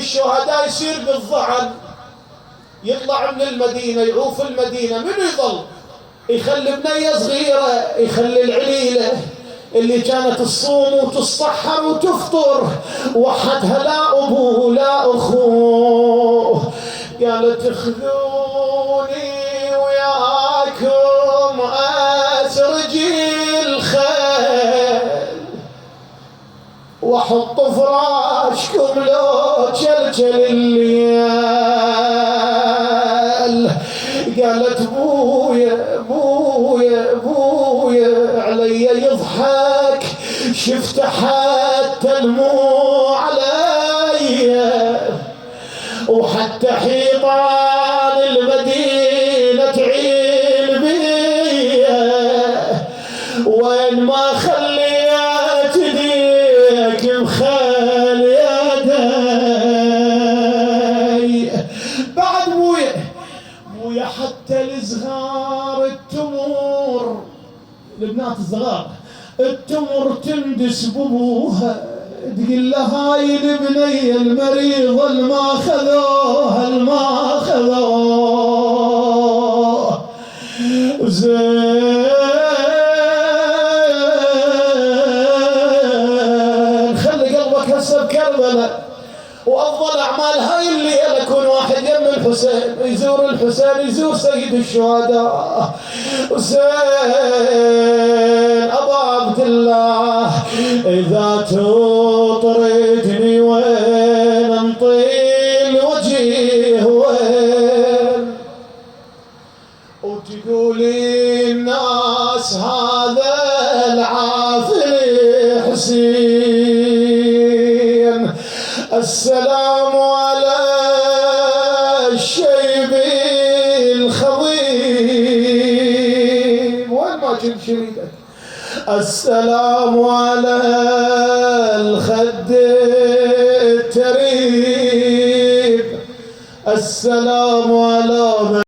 الشهداء يصير بالضعن، يطلع من المدينة يعوف المدينة، منو يظل؟ يخلي بنية صغيرة، يخلي العليلة اللي كانت تصوم وتصحر وتفطر، وحدها لا أبوه لا أخوه، قالت اخذوني وياكم أسرج الخيل وحط فراشكم لو جلجل الليل. قالت بويا بويا بويا علي يضحك، شفت حتى الموع علي، وحتى حيطان المدينة تعين بيا، وين ما خليت ديك مخال يدي. بعد بويا حتى الصغار التمور، البنات الصغار التمر تندس بابوها، تقول له هاي البنية المريضة الما خذوها الما خذوه زين. خلي قلبك هسه بكربلاء، وافضل اعمال هاي الليله يكون واحد يم الحسين يزور الحسين، يزور سيد الشهداء حسين ابا عبد الله. اذا تطردني وين انطيل وجهي وين، وتقولي الناس هذا العافل حسين، السلام على الشيب الخضيب. وين ما جبت شريدك؟ السلام على الخد التريب، السلام على